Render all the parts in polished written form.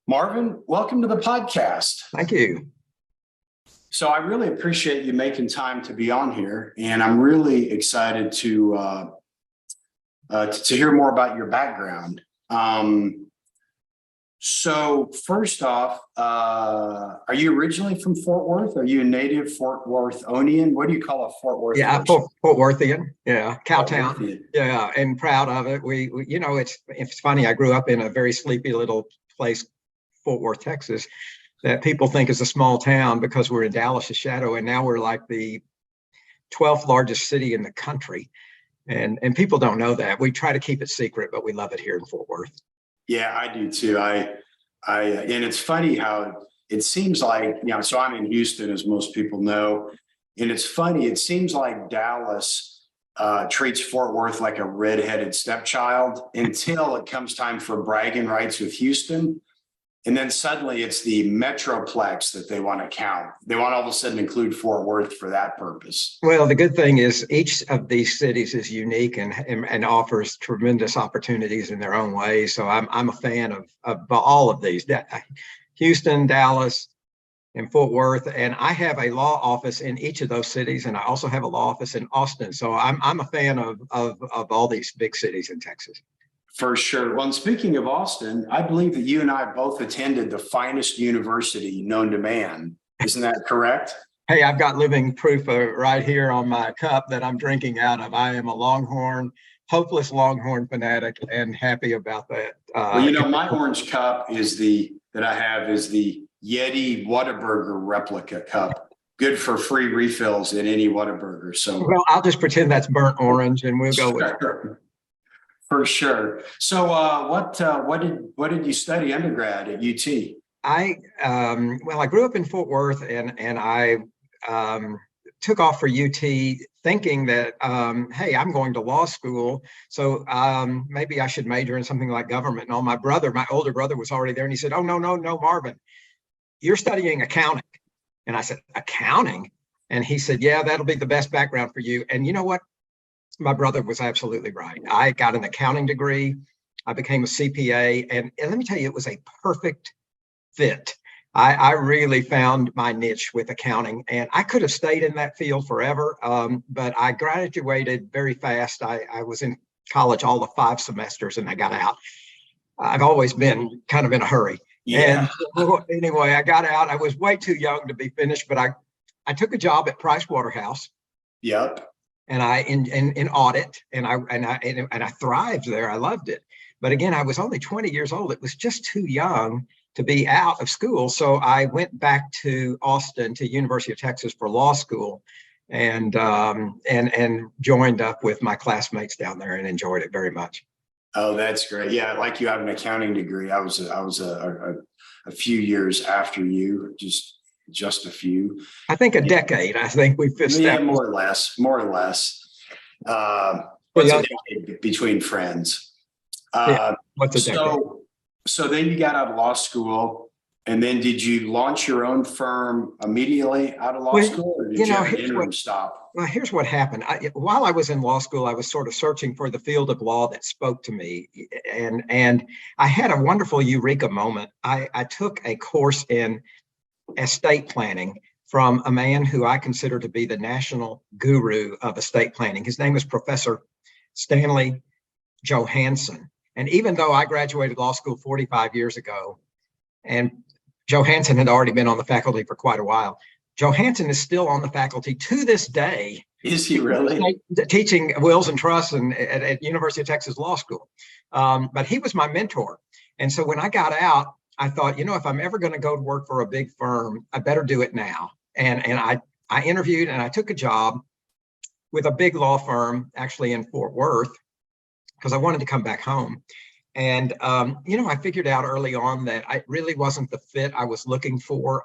Marvin, welcome to the podcast. Thank you. So I really appreciate you making time to be on here, and I'm really excited to hear more about your background. So first off, are you originally from Fort Worth? Are you a native Fort Worthonian? What do you call a Fort Worth? Yeah, Fort Worthian. Yeah, Cowtown. Worthian. Yeah, and proud of it. We it's funny. I grew up in a very sleepy little place, Fort Worth, Texas, that people think is a small town because we're in Dallas's shadow, and now we're like the 12th largest city in the country, and people don't know that. We try to keep it secret, but we love it here in Fort Worth. Yeah, I do too. And it's funny how it seems like, so I'm in Houston, as most people know, and it's funny. It seems like Dallas treats Fort Worth like a redheaded stepchild until it comes time for bragging rights with Houston. And then suddenly it's the Metroplex that they want to count. They want all of a sudden include Fort Worth for that purpose. Well, the good thing is each of these cities is unique and offers tremendous opportunities in their own way. So I'm a fan of all of these, Houston, Dallas, and Fort Worth. And I have a law office in each of those cities, and I also have a law office in Austin. So I'm a fan of all these big cities in Texas. For sure. Well, and speaking of Austin, I believe that you and I both attended the finest university known to man. Isn't that correct? Hey, I've got living proof right here on my cup that I'm drinking out of. I am a Longhorn, hopeless Longhorn fanatic, and happy about that. Well, my orange cup is the Yeti Whataburger replica cup. Good for free refills at any Whataburger. So, well, I'll just pretend that's burnt orange, and we'll go with it. For sure. So what did you study undergrad at UT? I grew up in Fort Worth, and I took off for UT thinking that, hey, I'm going to law school, so maybe I should major in something like government. And all my older brother was already there, and he said, "Oh, no, Marvin, you're studying accounting." And I said, "Accounting?" And he said, "Yeah, that'll be the best background for you." And you know what? My brother was absolutely right. I got an accounting degree. I became a CPA. And let me tell you, it was a perfect fit. I really found my niche with accounting, and I could have stayed in that field forever. But I graduated very fast. I was in college all the 5 semesters, and I got out. I've always been kind of in a hurry. Yeah. And anyway, I got out. I was way too young to be finished, but I took a job at Price Waterhouse. Yep. And I in audit, and I thrived there. I loved it. But again, I was only 20 years old. It was just too young to be out of school. So I went back to Austin, to University of Texas, for law school, and joined up with my classmates down there and enjoyed it very much. Oh, that's great. Yeah, like you have an accounting degree. I was a few years after you, just a few. I think a decade. I think we've established. Yeah, more or less. What's a decade between friends? What's a decade? So then you got out of law school, and then did you launch your own firm immediately out of law school, or did you have an interim stop? Well, here's what happened. While I was in law school, I was sort of searching for the field of law that spoke to me, and I had a wonderful eureka moment. I took a course in estate planning from a man who I consider to be the national guru of estate planning. His name is Professor Stanley Johansson. And even though I graduated law school 45 years ago, and Johansson had already been on the faculty for quite a while, Johansson is still on the faculty to this day. Is he really? Teaching wills and trusts at University of Texas Law School. But he was my mentor. And so when I got out, I thought, if I'm ever going to go to work for a big firm, I better do it now. And I interviewed, and I took a job with a big law firm, actually in Fort Worth, because I wanted to come back home. And, I figured out early on that it really wasn't the fit I was looking for.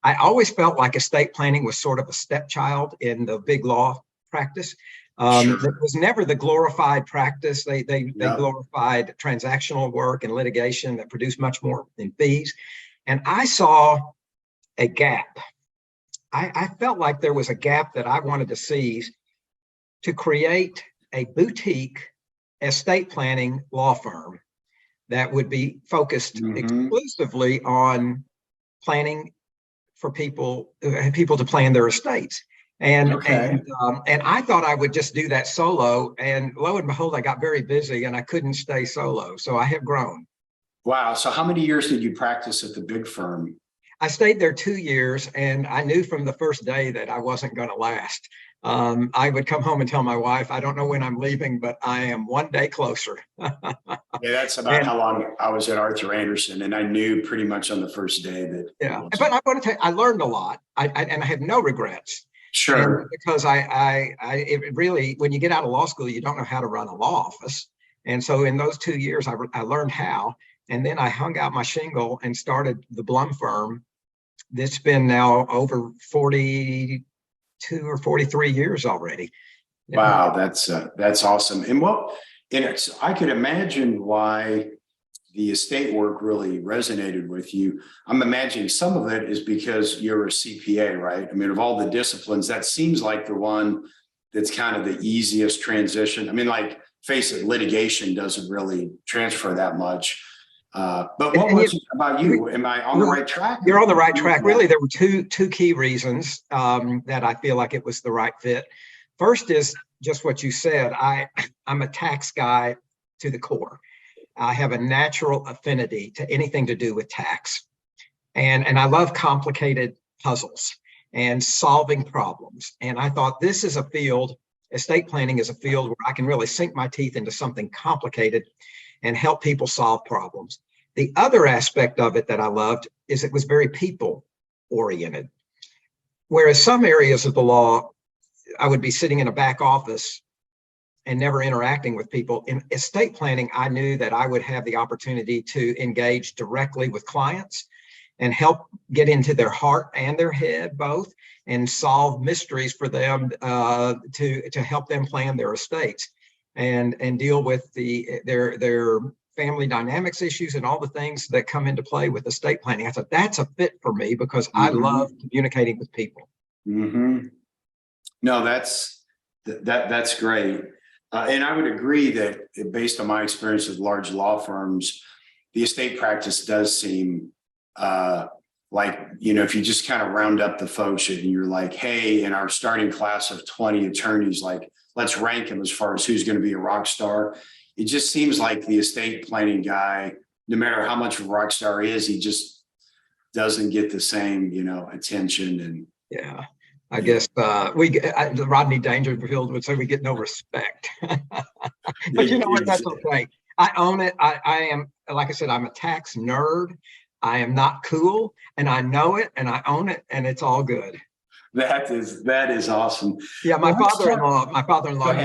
I always felt like estate planning was sort of a stepchild in the big law practice. Sure. It was never the glorified practice. They glorified transactional work and litigation that produced much more in fees. And I saw a gap. I felt like there was a gap that I wanted to seize to create a boutique estate planning law firm that would be focused exclusively on planning for people to plan their estates. And I thought I would just do that solo. And lo and behold, I got very busy and I couldn't stay solo. So I have grown. Wow. So how many years did you practice at the big firm? I stayed there 2 years, and I knew from the first day that I wasn't going to last. I would come home and tell my wife, I don't know when I'm leaving, but I am one day closer. Yeah, that's about how long I was at Arthur Andersen, and I knew pretty much on the first day that. Yeah, but I want to tell you, I learned a lot, and I have no regrets. Sure. And because it really, when you get out of law school, you don't know how to run a law office, and so in those 2 years, I learned how, and then I hung out my shingle and started the Blum firm. That's been now over 42 or 43 years already. Wow, that's awesome. And I could imagine why the estate work really resonated with you. I'm imagining some of it is because you're a CPA, right? I mean, of all the disciplines, that seems like the one that's kind of the easiest transition. I mean, like, face it, litigation doesn't really transfer that much. But what was it about you? Am I on the right track? You're on the right track. Really, there were two key reasons that I feel like it was the right fit. First is just what you said. I'm a tax guy to the core. I have a natural affinity to anything to do with tax. And I love complicated puzzles and solving problems. And I thought this is a field, estate planning is a field where I can really sink my teeth into something complicated and help people solve problems. The other aspect of it that I loved is it was very people oriented. Whereas some areas of the law, I would be sitting in a back office and never interacting with people. In estate planning, I knew that I would have the opportunity to engage directly with clients and help get into their heart and their head both, and solve mysteries for them to help them plan their estates and deal with their family dynamics issues and all the things that come into play with estate planning. I thought that's a fit for me because I love communicating with people. No, that's great. And I would agree that based on my experience with large law firms, the estate practice does seem like, if you just kind of round up the folks and you're like, hey, in our starting class of 20 attorneys, like, let's rank them as far as who's going to be a rock star. It just seems like the estate planning guy, no matter how much of a rock star is, he just doesn't get the same, attention. And yeah, I guess the Rodney Dangerfield would say we get no respect. But you know what? That's okay. I own it. I am, like I said, I'm a tax nerd. I am not cool, and I know it, and I own it, and it's all good. That is awesome. Yeah, my father-in-law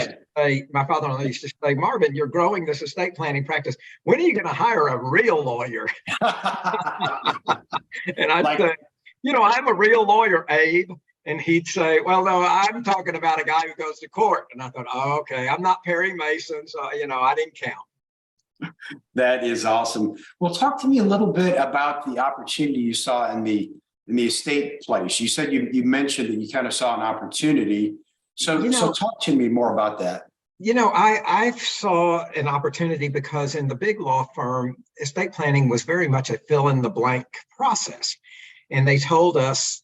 used to say, Marvin, you're growing this estate planning practice. When are you going to hire a real lawyer? And I'd say, I'm a real lawyer, Abe. And he'd say, well, no, I'm talking about a guy who goes to court. And I thought, oh, okay, I'm not Perry Mason, so I didn't count. That is awesome. Well, talk to me a little bit about the opportunity you saw in the estate place. You said you mentioned that you kind of saw an opportunity. So talk to me more about that. I saw an opportunity because in the big law firm, estate planning was very much a fill in the blank process. And they told us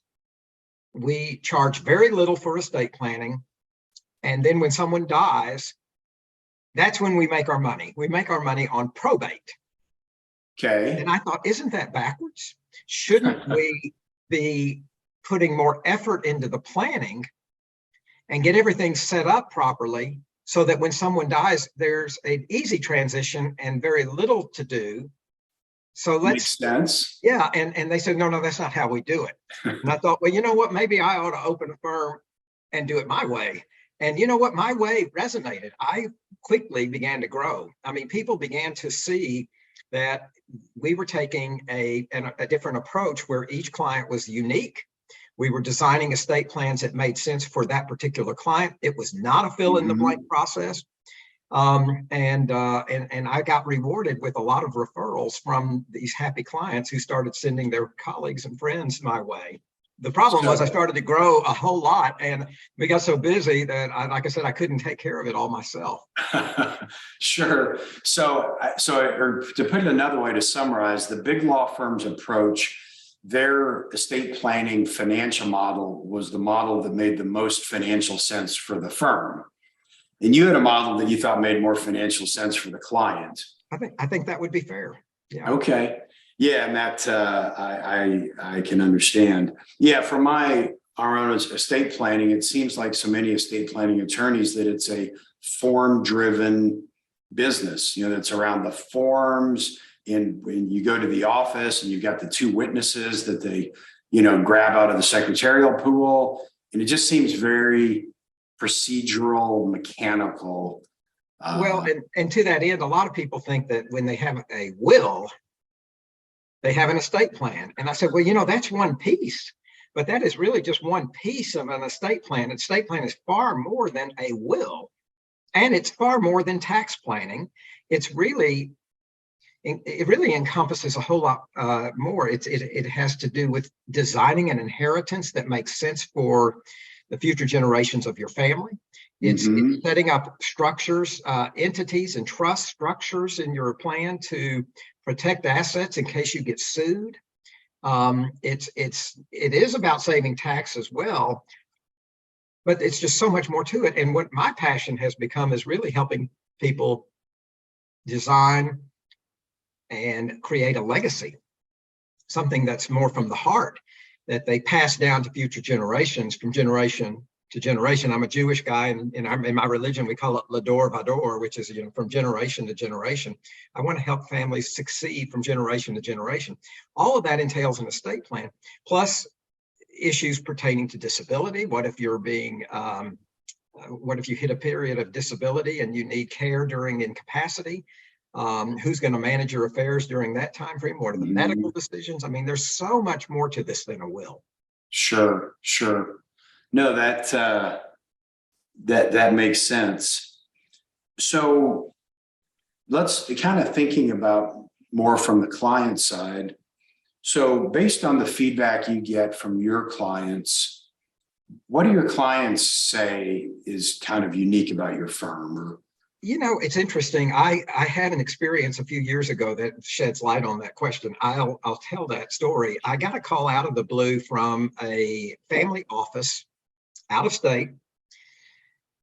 we charge very little for estate planning. And then when someone dies, that's when we make our money. We make our money on probate. Okay. And I thought, isn't that backwards? Shouldn't we be putting more effort into the planning and get everything set up properly so that when someone dies, there's an easy transition and very little to do? So makes sense. Yeah. And they said, no, that's not how we do it. And I thought, well, you know what? Maybe I ought to open a firm and do it my way. And you know what? My way resonated. I quickly began to grow. I mean, people began to see that we were taking a different approach where each client was unique. We were designing estate plans that made sense for that particular client. It was not a fill in the blank process. And I got rewarded with a lot of referrals from these happy clients who started sending their colleagues and friends my way. The problem was I So, started to grow a whole lot, and we got so busy that, like I said, I couldn't take care of it all myself. sure. Or to put it another way, to summarize, the big law firm's approach, their estate planning financial model was the model that made the most financial sense for the firm. And you had a model that you thought made more financial sense for the client. I think that would be fair. Yeah. Okay. Yeah, and that I can understand. Yeah, for our own estate planning, it seems like so many estate planning attorneys that it's a form-driven business. That's around the forms. And when you go to the office and you've got the two witnesses that they, grab out of the secretarial pool, and it just seems very procedural, mechanical. Well, and to that end, a lot of people think that when they have a will, they have an estate plan. And I said, well, that's one piece, but that is really just one piece of an estate plan. An estate plan is far more than a will, and it's far more than tax planning. It really encompasses a whole lot more. It has to do with designing an inheritance that makes sense for the future generations of your family. It's setting up structures, entities and trust structures in your plan to protect assets in case you get sued. It is about saving tax as well, but it's just so much more to it. And what my passion has become is really helping people design and create a legacy, something that's more from the heart, that they pass down to future generations from generation to generation. I'm a Jewish guy, and in my religion, we call it Lador Vador, which is, from generation to generation. I want to help families succeed from generation to generation. All of that entails an estate plan, plus issues pertaining to disability. What if you hit a period of disability and you need care during incapacity? Who's going to manage your affairs during that time frame? What are the medical decisions? I mean, there's so much more to this than a will. Sure. No, that makes sense. So let's kind of thinking about more from the client side. So based on the feedback you get from your clients, what do your clients say is kind of unique about your firm? Or it's interesting. I had an experience a few years ago that sheds light on that question. I'll tell that story. I got a call out of the blue from a family office out of state.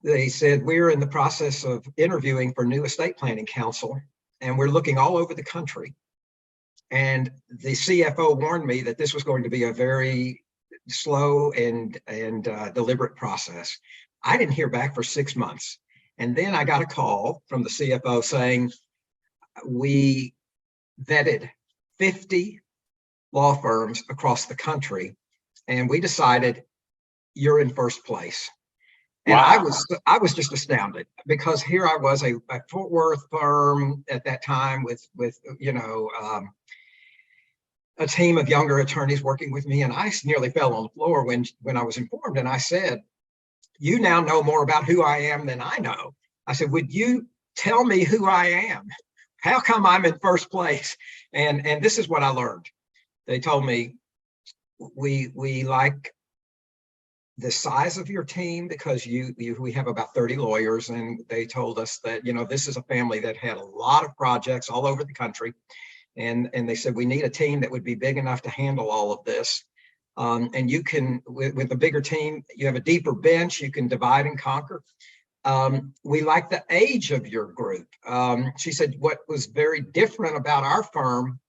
They said, we're in the process of interviewing for new estate planning counsel, and we're looking all over the country. And the CFO warned me that this was going to be a very slow and deliberate process. I didn't hear back for 6 months. And then I got a call from the CFO saying, we vetted 50 law firms across the country, and we decided you're in first place. And wow. I was just astounded, because here I was, a Fort Worth firm at that time with a team of younger attorneys working with me, and I nearly fell on the floor when I was informed. And I said, you now know more about who I am than I know. I said, would you tell me who I am? How come I'm in first place? And this is what I learned. They told me, we like the size of your team, because we have about 30 lawyers, and they told us that, this is a family that had a lot of projects all over the country. And they said, we need a team that would be big enough to handle all of this. And you can, with a bigger team, you have a deeper bench, you can divide and conquer. We like the age of your group. She said, what was very different about our firm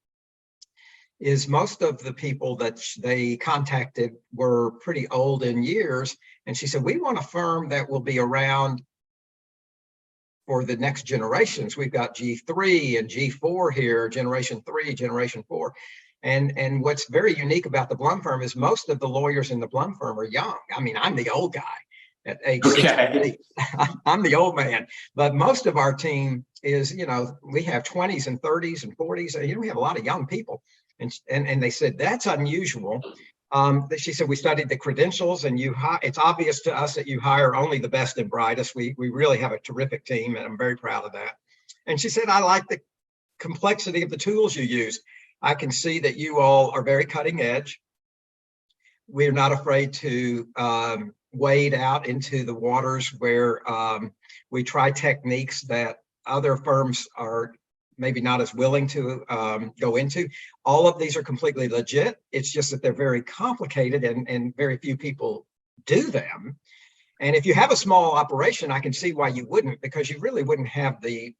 is most of the people that they contacted were pretty old in years. And she said, we want a firm that will be around for the next generations. We've got G3 and G4 here, generation 3, generation 4. And what's very unique about the Blum firm is most of the lawyers in the Blum firm are young. I mean, I'm the old guy at age 68. I'm the old man, but most of our team is, we have 20s and 30s and 40s. We have a lot of young people. And they said, that's unusual. She said, we studied the credentials, and it's obvious to us that you hire only the best and brightest. We really have a terrific team, and I'm very proud of that. And she said, I like the complexity of the tools you use. I can see that you all are very cutting edge. We're not afraid to wade out into the waters where we try techniques that other firms are maybe not as willing to go into. All of these are completely legit. It's just that they're very complicated and very few people do them. And if you have a small operation, I can see why you wouldn't, because you really wouldn't have the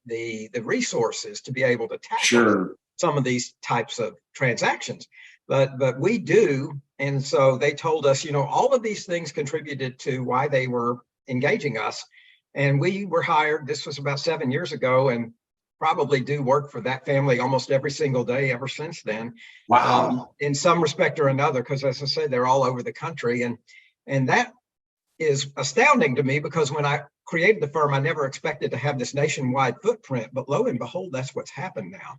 resources to be able to tackle some of these types of transactions. But we do. And so they told us, all of these things contributed to why they were engaging us. And we were hired, this was about 7 years ago, and probably do work for that family almost every single day ever since then. Wow. In some respect or another, because as I said, they're all over the country. And that is astounding to me, because when I created the firm, I never expected to have this nationwide footprint, but lo and behold, that's what's happened now.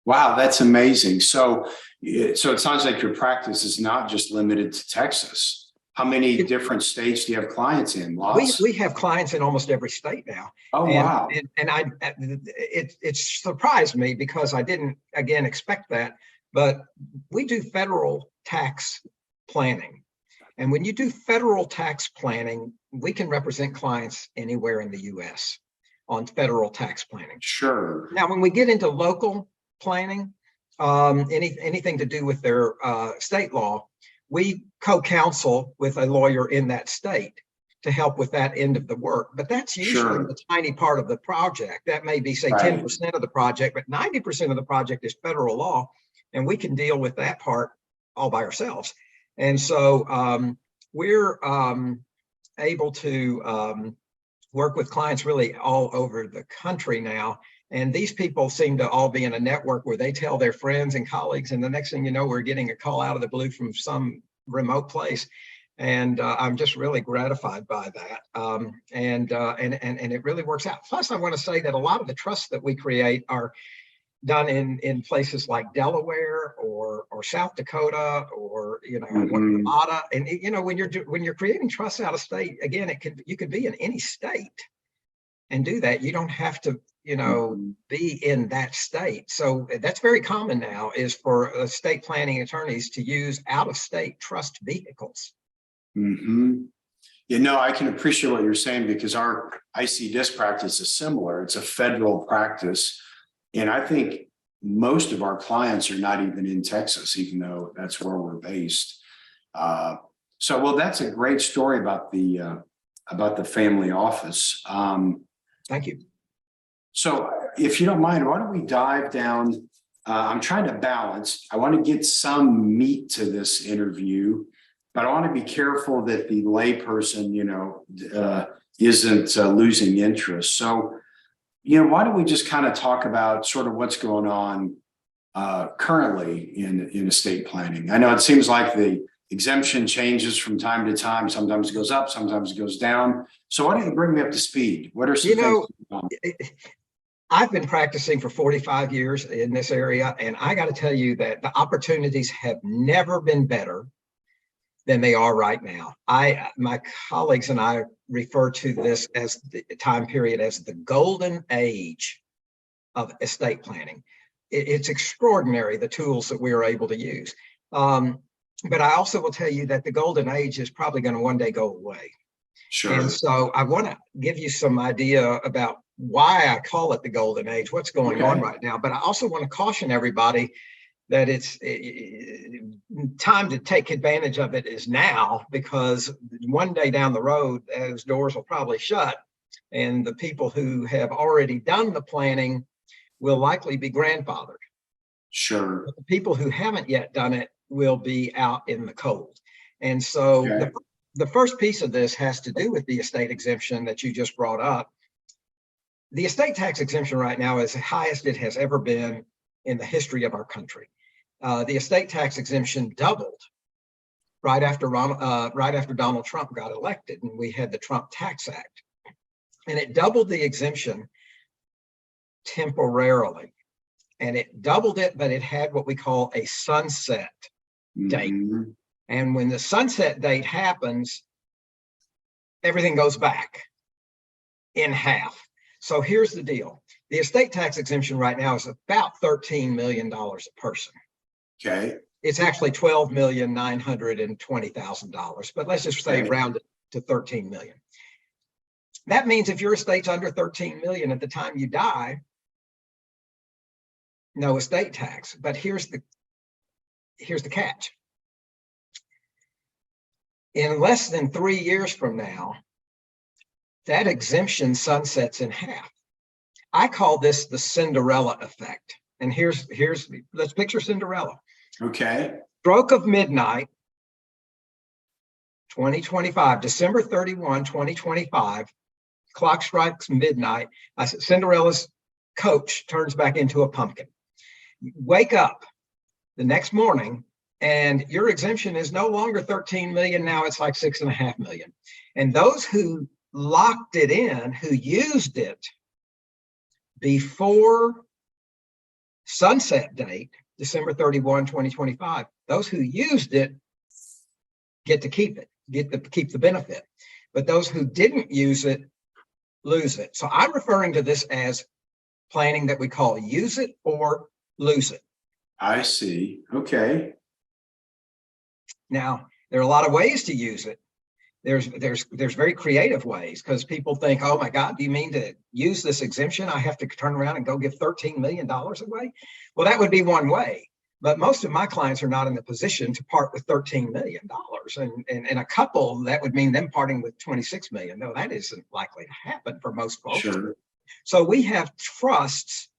Wow, that's amazing. So it sounds like your practice is not just limited to Texas. How many different states do you have clients in? Lots? We have clients in almost every state now. Oh, wow. And it surprised me, because I didn't, again, expect that. But we do federal tax planning. And when you do federal tax planning, we can represent clients anywhere in the US on federal tax planning. Sure. Now, when we get into local planning, anything to do with their state law, we co-counsel with a lawyer in that state to help with that end of the work. But that's usually a tiny part of the project. That may be, say, 10% of the project, but 90% of the project is federal law, and we can deal with that part all by ourselves. And so we're able to work with clients really all over the country now. And these people seem to all be in a network where they tell their friends and colleagues, and the next thing you know, we're getting a call out of the blue from some remote place. And I'm just really gratified by that. And it really works out. Plus, I want to say that a lot of the trusts that we create are done in places like Delaware or South Dakota or Nevada. And when you're creating trusts out of state, again, you could be in any state and do that. You don't have to be in that state. So that's very common now, is for estate planning attorneys to use out-of-state trust vehicles. I can appreciate what you're saying, because our IC practice is similar. It's a federal practice. And I think most of our clients are not even in Texas, even though that's where we're based. Well, that's a great story about the family office. Thank you. So if you don't mind, why don't we dive down? I'm trying to balance. I want to get some meat to this interview, but I want to be careful that the layperson, isn't losing interest. So, why don't we just kind of talk about sort of what's going on currently in estate planning? I know it seems like the exemption changes from time to time. Sometimes it goes up, sometimes it goes down. So why don't you bring me up to speed? What are some things? I've been practicing for 45 years in this area, and I got to tell you that the opportunities have never been better than they are right now. My colleagues and I refer to this as the time period as the golden age of estate planning. It's extraordinary, the tools that we are able to use. But I also will tell you that the golden age is probably going to one day go away. Sure. And so I want to give you some idea about why I call it the golden age, what's going on right now. But I also want to caution everybody that it's time to take advantage of it is now, because one day down the road, those doors will probably shut, and the people who have already done the planning will likely be grandfathered. Sure. But the people who haven't yet done it will be out in the cold. And so the first piece of this has to do with the estate exemption that you just brought up. The estate tax exemption right now is the highest it has ever been in the history of our country. The estate tax exemption doubled right after Donald Trump got elected, and we had the Trump Tax Act. And it doubled the exemption temporarily. And it doubled it, but it had what we call a sunset date. And when the sunset date happens, everything goes back in half. So here's the deal. The estate tax exemption right now is about $13 million a person. Okay. it's actually $12,920,000, but let's just say Okay. round it to 13 million. That means if your estate's under 13 million at the time you die, no estate tax. But here's the catch. In less than 3 years from now, that exemption sunsets in half. I call this the Cinderella effect. And let's picture Cinderella. Okay. Stroke of midnight, 2025, December 31, 2025, clock strikes midnight. Cinderella's coach turns back into a pumpkin. You wake up the next morning and your exemption is no longer 13 million. Now it's like 6.5 million. And those who locked it in, who used it before sunset date, December 31, 2025, those who used it get to keep it, keep the benefit. But those who didn't use it lose it. So I'm referring to this as planning that we call use it or lose it. I see. Okay. Now, there are a lot of ways to use it. There's very creative ways, because people think, oh my God, do you mean to use this exemption? I have to turn around and go give $13 million away? Well, that would be one way. But most of my clients are not in the position to part with $13 million. And a couple, that would mean them parting with $26 million. No, that isn't likely to happen for most folks. Sure. So we have trusts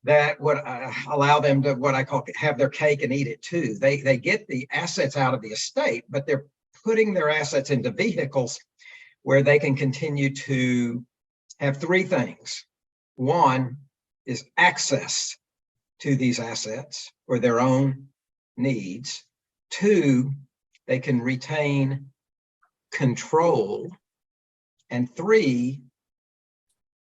that would allow them to, what I call, have their cake and eat it too. They get the assets out of the estate, but they're putting their assets into vehicles where they can continue to have three things. One is access to these assets for their own needs. Two, they can retain control. And three,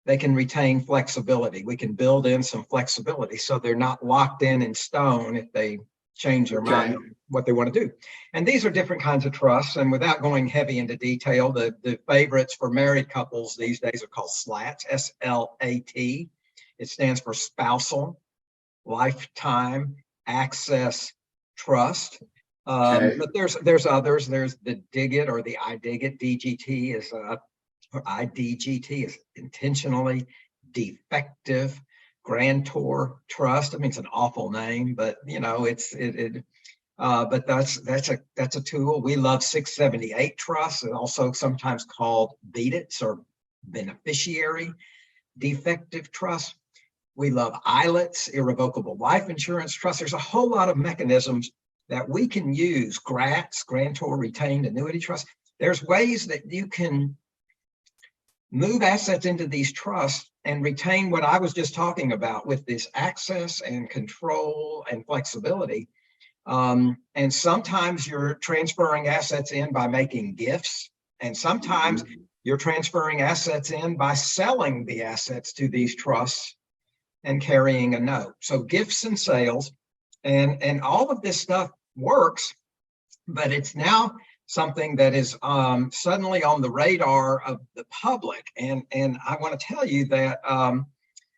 they can retain flexibility. We can build in some flexibility so they're not locked in stone if they change their mind on what they want to do. And these are different kinds of trusts. And without going heavy into detail, the favorites for married couples these days are called SLAT, S-L-A-T. It stands for Spousal Lifetime Access Trust. But there's others. There's the DIGIT or the IDIGIT. DGT is or IDGT is intentionally defective grantor trust. I mean, it's an awful name, but you know, but that's a tool. We love 678 trusts, and also sometimes called BEDITs or beneficiary defective trust. We love ILETs, irrevocable life insurance trust. There's a whole lot of mechanisms that we can use. GRATs, grantor retained annuity trust. There's ways that you can move assets into these trusts and retain what I was just talking about with this access and control and flexibility. And sometimes you're transferring assets in by making gifts, and sometimes you're transferring assets in by selling the assets to these trusts and carrying a note. So gifts and sales, and all of this stuff works, but it's now something that is suddenly on the radar of the public. And I want to tell you that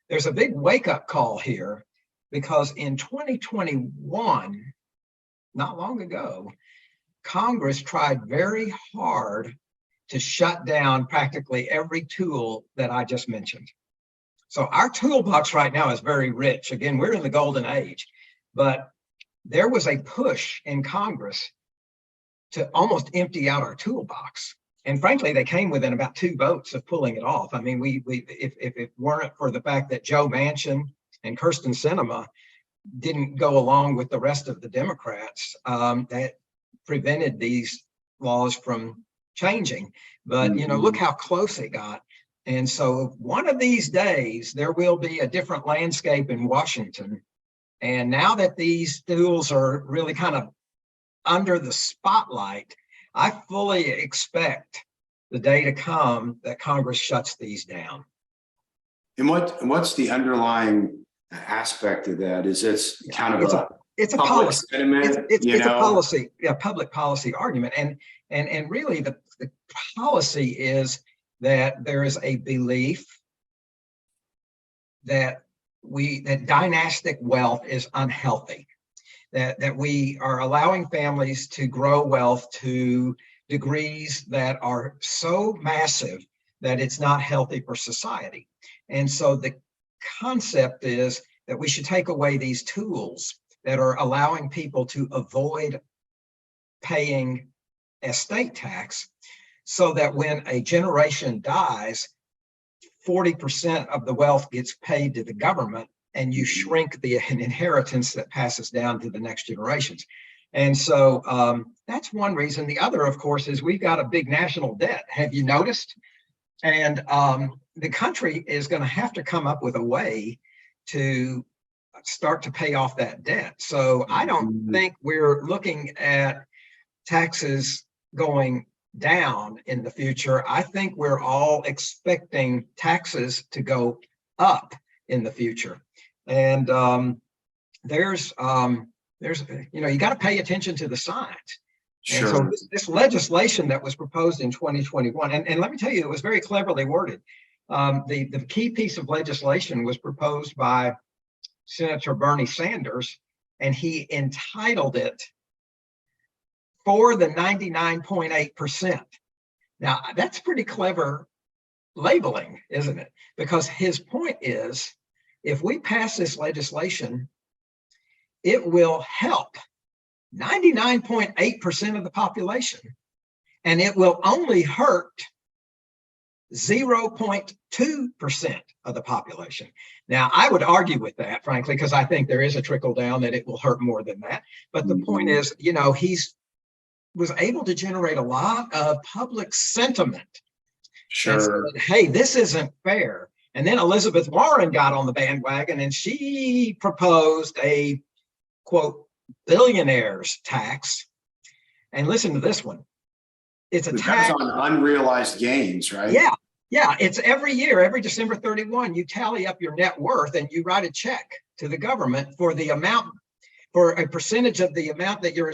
there's a big wake-up call here, because in 2021, not long ago, Congress tried very hard to shut down practically every tool that I just mentioned. So our toolbox right now is very rich. Again, we're in the golden age, but there was a push in Congress to almost empty out our toolbox. And frankly, they came within about 2 votes of pulling it off. I mean, if it weren't for the fact that Joe Manchin and Kirsten Sinema didn't go along with the rest of the Democrats, that prevented these laws from changing. But, you know, look how close it got. And so one of these days, there will be a different landscape in Washington. And now that these tools are really kind of under the spotlight, I fully expect the day to come that Congress shuts these down. And what's the underlying aspect of that? Is this kind of it's a policy sentiment, it's a policy, public policy argument, and really the policy is that there is a belief that dynastic wealth is unhealthy. that we are allowing families to grow wealth to degrees that are so massive that it's not healthy for society. And so the concept is that we should take away these tools that are allowing people to avoid paying estate tax, so that when a generation dies, 40% of the wealth gets paid to the government, and you shrink the inheritance that passes down to the next generations. And so that's one reason. The other, of course, is we've got a big national debt. Have you noticed? And the country is going to have to come up with a way to start to pay off that debt. So I don't think we're looking at taxes going down in the future. I think we're all expecting taxes to go up in the future. And there's you got to pay attention to the signs. Sure. And so this legislation that was proposed in 2021, and let me tell you, it was very cleverly worded. The key piece of legislation was proposed by Senator Bernie Sanders, and he entitled it "For the 99.8%. Now, that's pretty clever labeling, isn't it? Because his point is, if we pass this legislation, it will help 99.8% of the population, and it will only hurt 0.2% of the population. Now, I would argue with that, frankly, because I think there is a trickle down that it will hurt more than that. But the point is, he's was able to generate a lot of public sentiment. Sure. Said, hey, this isn't fair. And then Elizabeth Warren got on the bandwagon, and she proposed a, quote, billionaires tax. And listen to this one. It's a tax on unrealized gains, right? Yeah. It's every year, every December 31, you tally up your net worth and you write a check to the government for the amount, for a percentage of the amount that your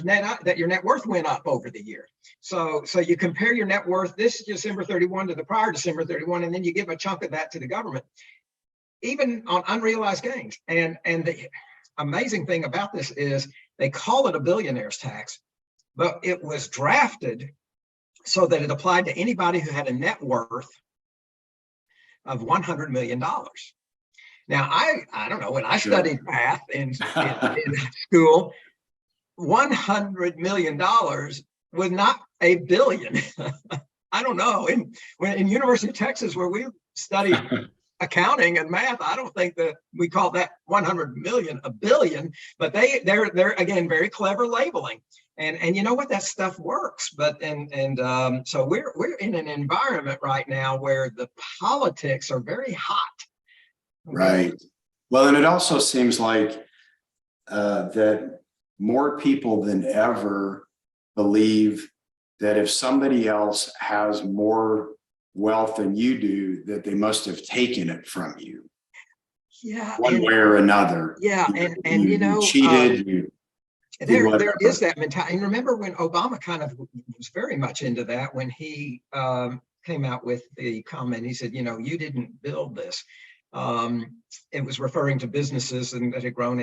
net worth went up over the year. So you compare your net worth this December 31 to the prior December 31, and then you give a chunk of that to the government, even on unrealized gains. And the amazing thing about this is they call it a billionaire's tax, but it was drafted so that it applied to anybody who had a net worth of $100 million. Now, I don't know, when I studied math in school, $100 million was not a billion. I don't know. In University of Texas, where we studied accounting and math, I don't think that we call that 100 million a billion, but they're again very clever labeling. And you know what, that stuff works. But so we're in an environment right now where the politics are very hot. Right. Well, and it also seems like that more people than ever believe that if somebody else has more wealth than you do, that they must have taken it from you. Yeah. One way or another. Yeah. You cheated. There is that mentality. And remember when Obama kind of was very much into that, when he came out with the comment, he said, you didn't build this. It was referring to businesses and that had grown.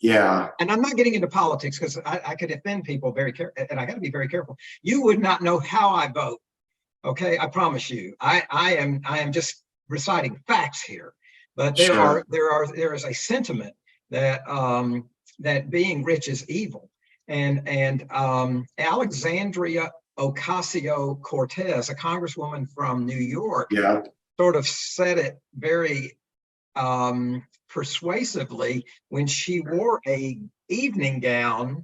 Yeah. And I'm not getting into politics because I could offend people and I got to be very careful. You would not know how I vote. Okay, I promise you. I am just reciting facts here. But there is a sentiment that that being rich is evil. And Alexandria Ocasio-Cortez, a congresswoman from New York, sort of said it very persuasively when she wore a evening gown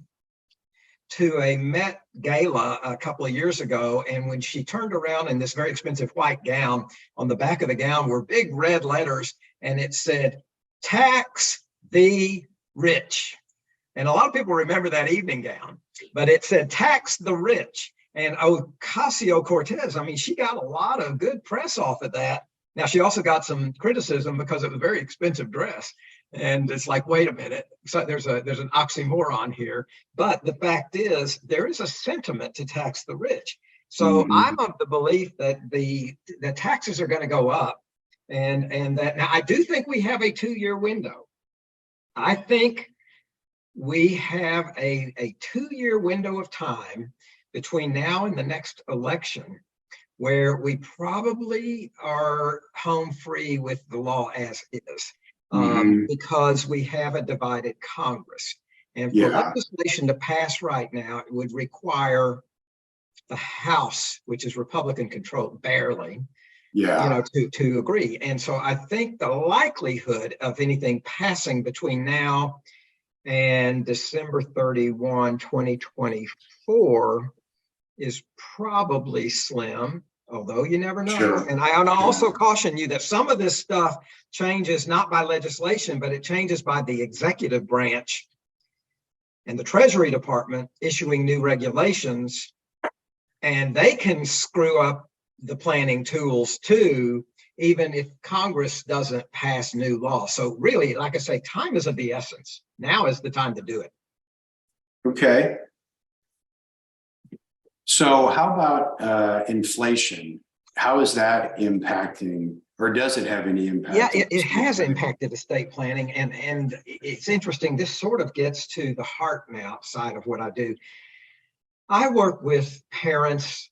to a Met Gala a couple of years ago. And when she turned around in this very expensive white gown, on the back of the gown were big red letters, and it said, "Tax the rich." And a lot of people remember that evening gown, but it said, "Tax the rich." And Ocasio-Cortez, I mean, she got a lot of good press off of that. Now, she also got some criticism because it was a very expensive dress. And it's like, wait a minute. So there's an oxymoron here. But the fact is, there is a sentiment to tax the rich. So I'm of the belief that the taxes are going to go up. And that now I do think we have a 2-year window. I think we have a 2-year window of time between now and the next election where we probably are home free with the law as is, because we have a divided Congress. And for legislation to pass right now, it would require the House, which is Republican controlled, barely, to agree. And so I think the likelihood of anything passing between now and December 31, 2024 is probably slim, although you never know. Sure. And I also caution you that some of this stuff changes not by legislation, but it changes by the executive branch and the Treasury Department issuing new regulations, and they can screw up the planning tools too, even if Congress doesn't pass new law. So really, like I say, time is of the essence. Now is the time to do it. Okay. So how about inflation? How is that impacting, or does it have any impact? Yeah, it has impacted estate planning. And it's interesting. This sort of gets to the heart now side of what I do. I work with parents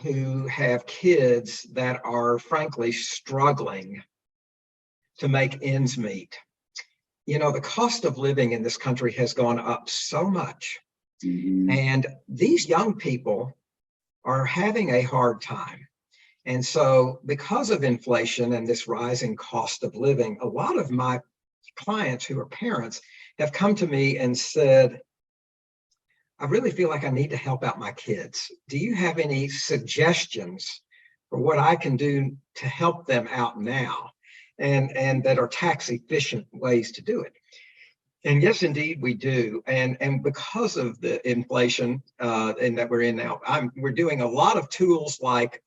who have kids that are frankly struggling to make ends meet. You know, the cost of living in this country has gone up so much. And these young people are having a hard time. And so because of inflation and this rising cost of living, a lot of my clients who are parents have come to me and said, I really feel like I need to help out my kids. Do you have any suggestions for what I can do to help them out now, and that are tax efficient ways to do it? And yes, indeed, we do. And because of the inflation and that we're in now, we're doing a lot of tools like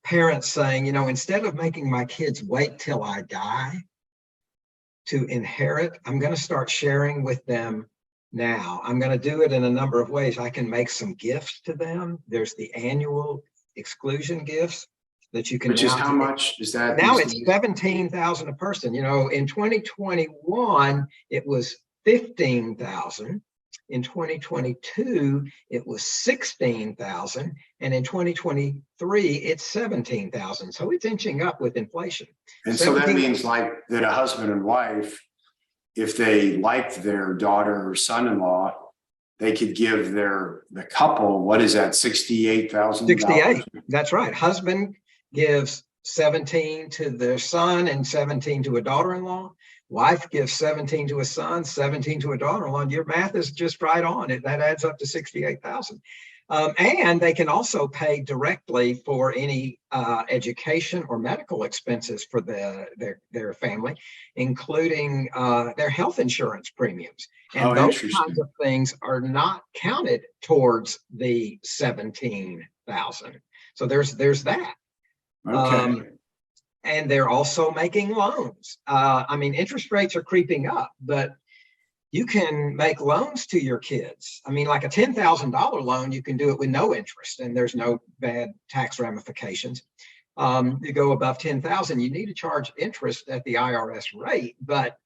parents saying, you know, instead of making my kids wait till I die to inherit, I'm going to start sharing with them now. I'm going to do it in a number of ways. I can make some gifts to them. There's the annual exclusion gifts that you can. Which is how much is that? Now it's $17,000 a person. You know, in 2021 it was $15,000. In 2022 it was $16,000, and in 2023 it's $17,000. So it's inching up with inflation. And so that means like that a husband and wife, if they liked their daughter or son-in-law, they could give the couple, what is that, $68,000? 68. That's right. Husband gives 17 to their son and 17 to a daughter-in-law. Wife gives 17 to a son, 17 to a daughter-in-law. Your math is just right on it. That adds up to 68,000. And they can also pay directly for any education or medical expenses for their family, including their health insurance premiums. And those kinds of things are not counted towards the 17,000. So there's that. Okay. And they're also making loans. I mean, interest rates are creeping up, but you can make loans to your kids. I mean, like a $10,000 loan, you can do it with no interest, and there's no bad tax ramifications. You go above 10,000, you need to charge interest at the IRS rate, but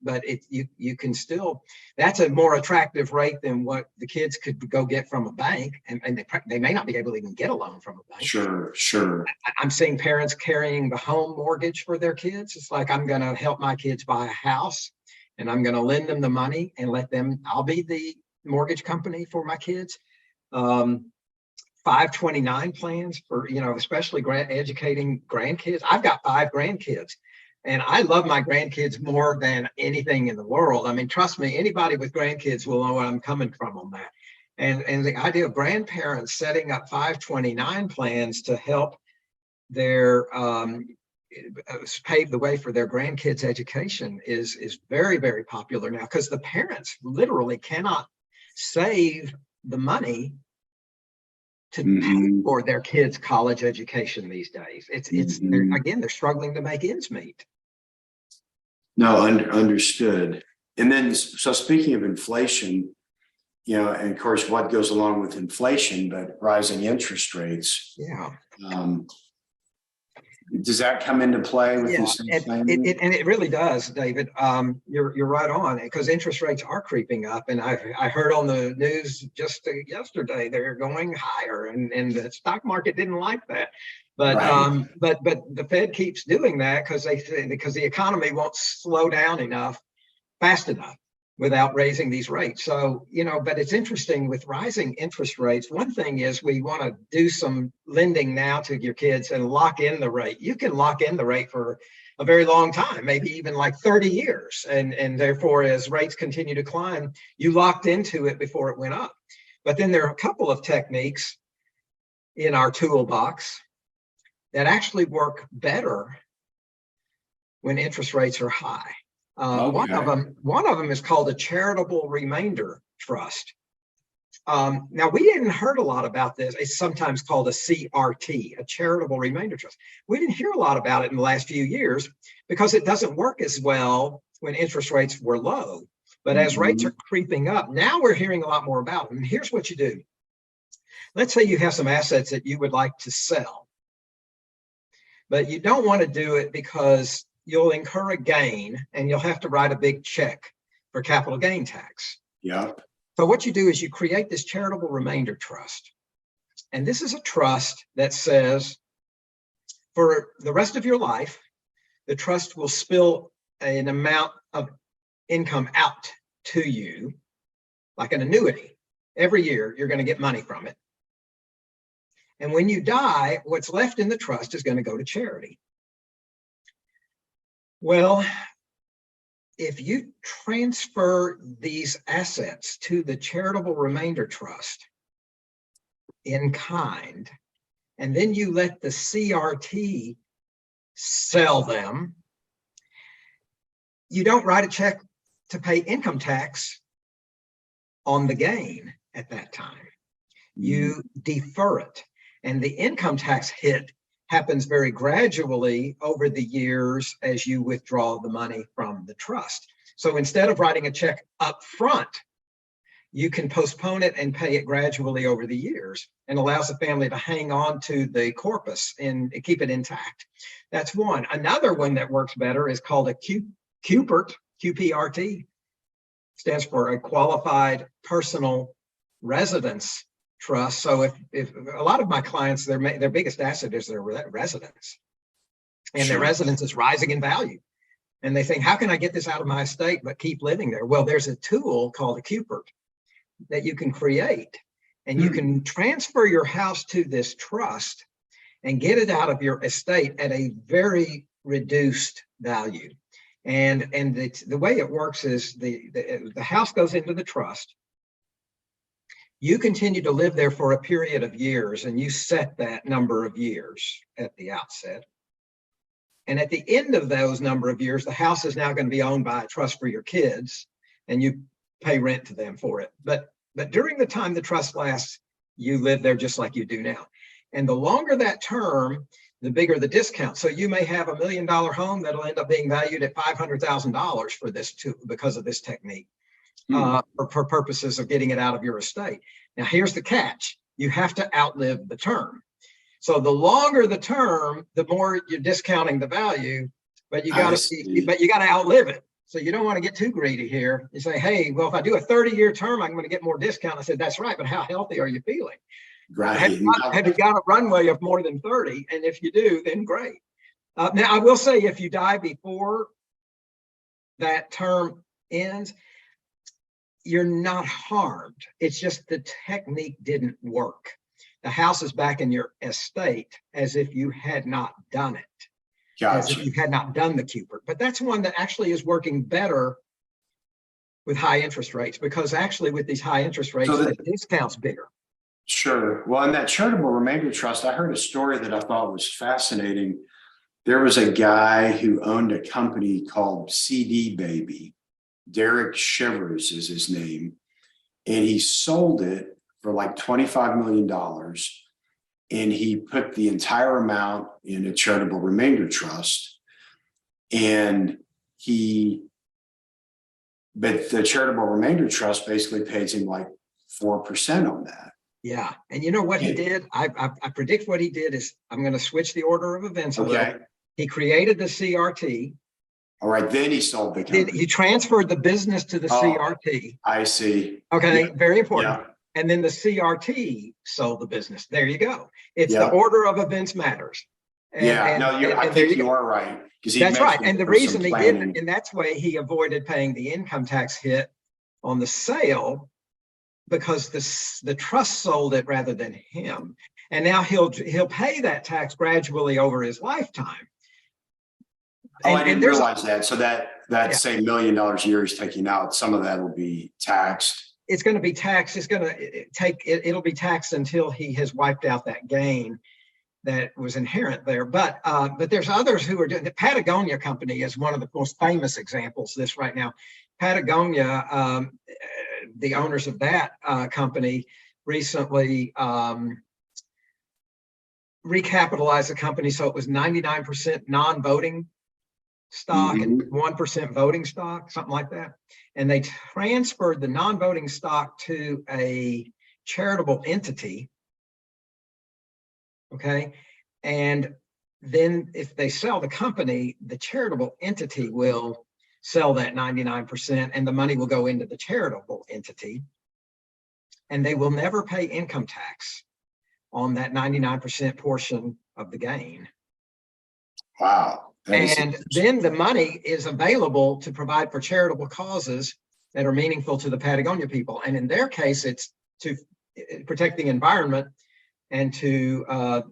you can still, that's a more attractive rate than what the kids could go get from a bank, and they may not be able to even get a loan from a bank. Sure. I'm seeing parents carrying the home mortgage for their kids. It's like, I'm going to help my kids buy a house, and I'm going to lend them the money and I'll be the mortgage company for my kids. 529 plans for, especially educating grandkids. I've got 5 grandkids, and I love my grandkids more than anything in the world. I mean, trust me, anybody with grandkids will know where I'm coming from on that. And the idea of grandparents setting up 529 plans to help their pave the way for their grandkids' education is very, very popular now, because the parents literally cannot save the money to pay for their kids' college education these days. They're struggling to make ends meet. No, understood. And then, so speaking of inflation, and of course, what goes along with inflation, but rising interest rates. Yeah. Does that come into play with Yeah, these things? it really does, David. You're right on, because interest rates are creeping up, and I heard on the news just yesterday they're going higher, and the stock market didn't like that. But Right. but the Fed keeps doing that because the economy won't slow down fast enough without raising these rates. So, but it's interesting with rising interest rates. One thing is we want to do some lending now to your kids and lock in the rate. You can lock in the rate for a very long time, maybe even like 30 years. And therefore, as rates continue to climb, you locked into it before it went up. But then there are a couple of techniques in our toolbox that actually work better when interest rates are high. One of them is called a charitable remainder trust. Now, we didn't heard a lot about this. It's sometimes called a CRT, a charitable remainder trust. We didn't hear a lot about it in the last few years because it doesn't work as well when interest rates were low. But as rates are creeping up, now we're hearing a lot more about them. And here's what you do. Let's say you have some assets that you would like to sell, but you don't want to do it because you'll incur a gain and you'll have to write a big check for capital gain tax. Yep. So what you do is you create this charitable remainder trust. And this is a trust that says for the rest of your life, the trust will spill an amount of income out to you, like an annuity. Every year, you're going to get money from it. And when you die, what's left in the trust is going to go to charity. Well, if you transfer these assets to the charitable remainder trust in kind, and then you let the CRT sell them, you don't write a check to pay income tax on the gain at that time. You defer it. And the income tax hit happens very gradually over the years as you withdraw the money from the trust. So instead of writing a check up front, you can postpone it and pay it gradually over the years, and allows the family to hang on to the corpus and keep it intact. That's one. Another one that works better is called a QPRT, QPRT. Stands for a qualified personal residence trust. So if a lot of my clients, their biggest asset is their residence, and their residence is rising in value, and they think, how can I get this out of my estate but keep living there? Well, there's a tool called a QPRT that you can create, and you can transfer your house to this trust and get it out of your estate at a very reduced value. And the way it works is the house goes into the trust. You continue to live there for a period of years, and you set that number of years at the outset. And at the end of those number of years, the house is now going to be owned by a trust for your kids, and you pay rent to them for it. But during the time the trust lasts, you live there just like you do now. And the longer that term, the bigger the discount. So you may have $1 million home that'll end up being valued at $500,000 for this because of this technique. For purposes of getting it out of your estate. Now, here's the catch. You have to outlive the term. So the longer the term, the more you're discounting the value, but you got to outlive it. So you don't want to get too greedy here. You say, hey, well, if I do a 30-year term, I'm going to get more discount. I said, that's right, but how healthy are you feeling? Right. Have you got a runway of more than 30? And if you do, then great. Now, I will say, if you die before that term ends, you're not harmed. It's just the technique didn't work. The house is back in your estate as if you had not done it. Gotcha. As if you had not done the QPRT. But that's one that actually is working better with high interest rates, because actually with these high interest rates, the discount's bigger. Sure. Well, in that charitable remainder trust, I heard a story that I thought was fascinating. There was a guy who owned a company called CD Baby. Derek Shivers is his name. And he sold it for like $25 million. And he put the entire amount in a charitable remainder trust. And but the charitable remainder trust basically pays him like 4% on that. Yeah. And you know what he did? I predict what he did is, I'm going to switch the order of events a little. He created the CRT. All right. Then he sold the company. He transferred the business to the CRT. I see. Okay. Yeah. Very important. Yeah. And then the CRT sold the business. There you go. It's the order of events matters. I think you are right. That's right. And the reason he did it, and that's why he avoided paying the income tax hit on the sale, because the trust sold it rather than him. And now he'll pay that tax gradually over his lifetime. I didn't realize that. So that say $1 million a year is taking out, some of that will be taxed. It's going to be taxed. It's going to it'll be taxed until he has wiped out that gain that was inherent there. But there's others who are doing. The Patagonia company is one of the most famous examples of this right now. Patagonia, the owners of that company recently recapitalized the company, so it was 99% non-voting stock and 1% voting stock, something like that. And they transferred the non-voting stock to a charitable entity. Okay. And then if they sell the company, the charitable entity will sell that 99% and the money will go into the charitable entity. And they will never pay income tax on that 99% portion of the gain. Wow. And then the money is available to provide for charitable causes that are meaningful to the Patagonia people. And in their case, it's to protect the environment and to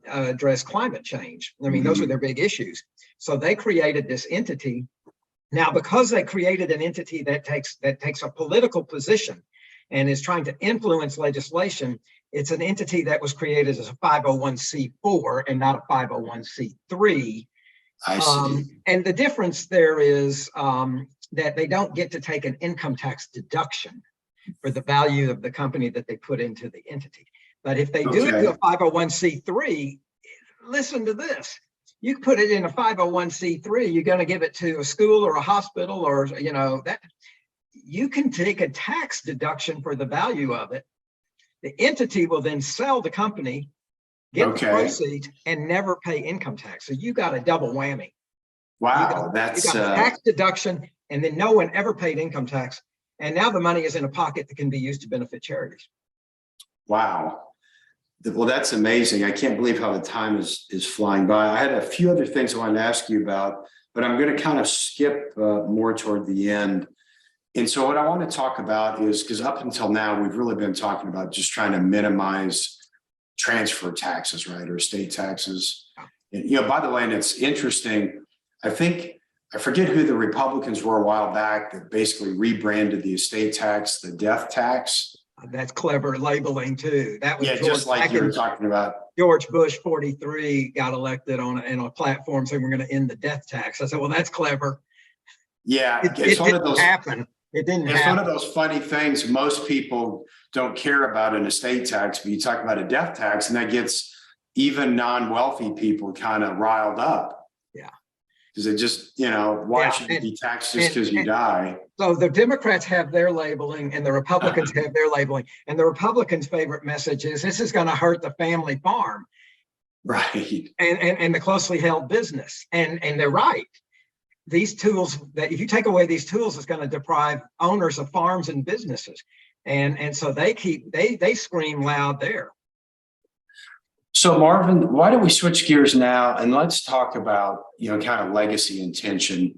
address climate change. I mean, those are their big issues. So they created this entity. Now, because they created an entity that takes a political position and is trying to influence legislation, it's an entity that was created as a 501c4 and not a 501c3. I see. And the difference there is that they don't get to take an income tax deduction for the value of the company that they put into the entity. But if they do it to a 501c3, listen to this. You put it in a 501c3, you're going to give it to a school or a hospital, or, you know, that you can take a tax deduction for the value of it. The entity will then sell the company, get the proceeds, and never pay income tax. So you got a double whammy. Wow, you got a tax deduction, and then no one ever paid income tax. And now the money is in a pocket that can be used to benefit charities. Wow. Well, that's amazing. I can't believe how the time is flying by. I had a few other things I wanted to ask you about, but I'm going to kind of skip more toward the end. And so what I want to talk about is, because up until now, we've really been talking about just trying to minimize transfer taxes, right? Or estate taxes. And, you know, by the way, and it's interesting, I forget who the Republicans were a while back that basically rebranded the estate tax, the death tax. That's clever labeling too. That was just like you were talking about. George Bush 43 got elected on a platform saying we're going to end the death tax. I said, well, that's clever. Yeah, it didn't happen. It didn't happen. It's one of those funny things. Most people don't care about an estate tax, but you talk about a death tax, and that gets even non-wealthy people kind of riled up. Yeah. Because it just, you know, why should you be taxed just because you die? So the Democrats have their labeling and the Republicans have their labeling. And the Republicans' favorite message is this is going to hurt the family farm. Right. And the closely held business. And they're right. These tools, that if you take away these tools, it's going to deprive owners of farms and businesses. And so they scream loud there. So Marvin, why don't we switch gears now and let's talk about, you know, kind of legacy intention.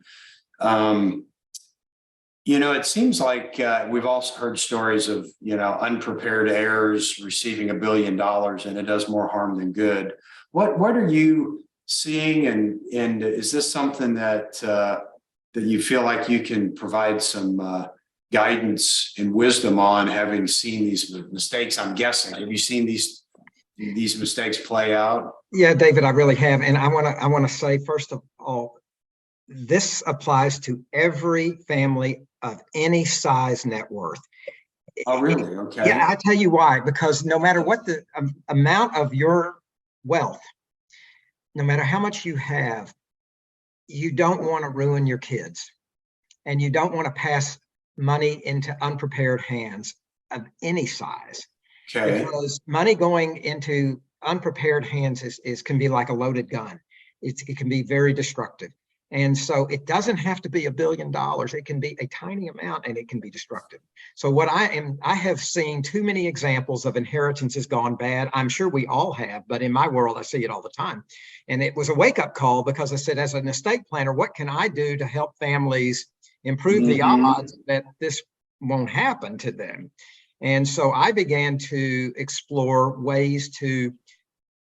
You know, it seems like we've also heard stories of, you know, unprepared heirs receiving $1 billion, and it does more harm than good. What are you seeing, and is this something that you feel like you can provide some guidance and wisdom on, having seen these mistakes? I'm guessing. Have you seen these mistakes play out? Yeah, David, I really have. And I want to say, first of all, this applies to every family of any size net worth. Oh, really? Okay. Yeah, I tell you why. Because no matter what the amount of your wealth, no matter how much you have, you don't want to ruin your kids, and you don't want to pass money into unprepared hands of any size. Okay. because money going into unprepared hands can be like a loaded gun. It can be very destructive. And so it doesn't have to be $1 billion. It can be a tiny amount and it can be destructive. So I have seen too many examples of inheritances gone bad. I'm sure we all have, but in my world, I see it all the time. And it was a wake-up call because I said, as an estate planner, what can I do to help families improve the odds that this won't happen to them? And so I began to explore ways to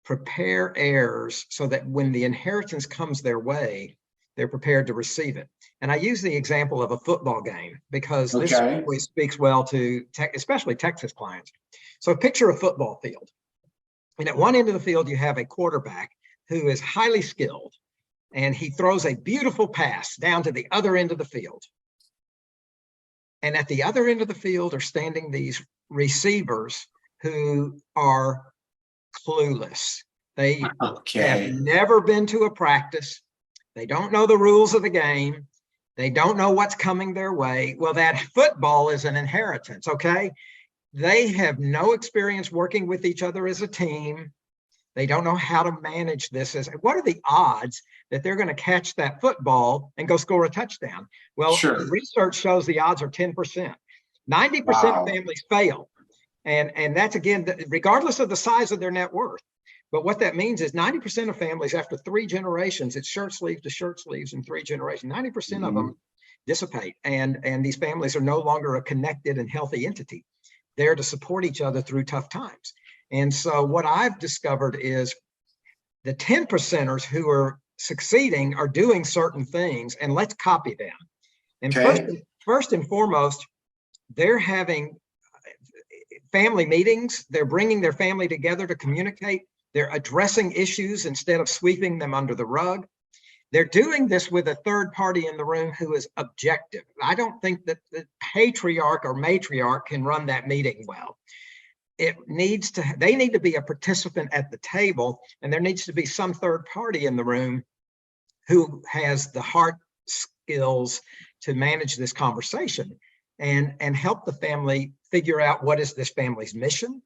prepare heirs so that when the inheritance comes their way, they're prepared to receive it. And I use the example of a football game because this really speaks well to especially Texas clients. So picture a football field. And at one end of the field, you have a quarterback who is highly skilled, and he throws a beautiful pass down to the other end of the field. And at the other end of the field are standing these receivers who are clueless. They have never been to a practice. They don't know the rules of the game. They don't know what's coming their way. Well, that football is an inheritance, okay? They have no experience working with each other as a team. They don't know how to manage this. What are the odds that they're going to catch that football and go score a touchdown? Well, research shows the odds are 10%. 90% of families fail. And that's, again, regardless of the size of their net worth. But what that means is 90% of families, after 3 generations, it's shirt sleeves to shirt sleeves in 3 generations, 90% of them dissipate. And these families are no longer a connected and healthy entity. They're to support each other through tough times. And so what I've discovered is the 10%ers who are succeeding are doing certain things, and let's copy them. And first and foremost, they're having family meetings. They're bringing their family together to communicate. They're addressing issues instead of sweeping them under the rug. They're doing this with a third party in the room who is objective. I don't think that the patriarch or matriarch can run that meeting well. They need to be a participant at the table, and there needs to be some third party in the room who has the heart skills to manage this conversation and help the family figure out what is this family's mission,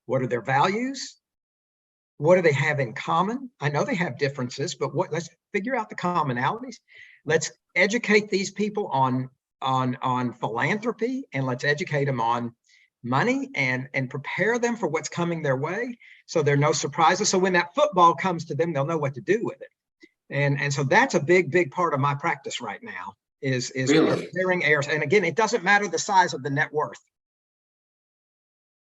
what are their values, what do they have in common? I know they have differences, but let's figure out the commonalities. Let's educate these people on philanthropy, and let's educate them on money and prepare them for what's coming their way, so there are no surprises. So when that football comes to them, they'll know what to do with it. And so that's a big part of my practice right now is really preparing heirs. And again, it doesn't matter the size of the net worth.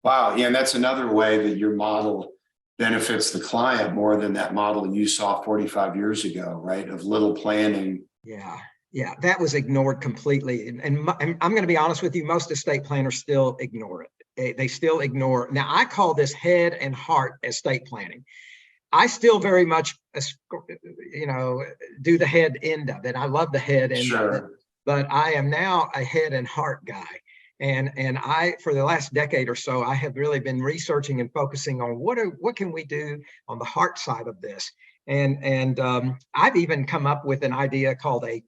Wow. Yeah, and that's another way that your model benefits the client more than that model you saw 45 years ago, right? Of little planning. Yeah, that was ignored completely. And I'm going to be honest with you, most estate planners still ignore it. They still ignore. Now, I call this head and heart estate planning. I still very much, do the head end of it. I love the head end of it, but I am now a head and heart guy. And I, for the last decade or so, I have really been researching and focusing on what can we do on the heart side of this. And I've even come up with an idea called a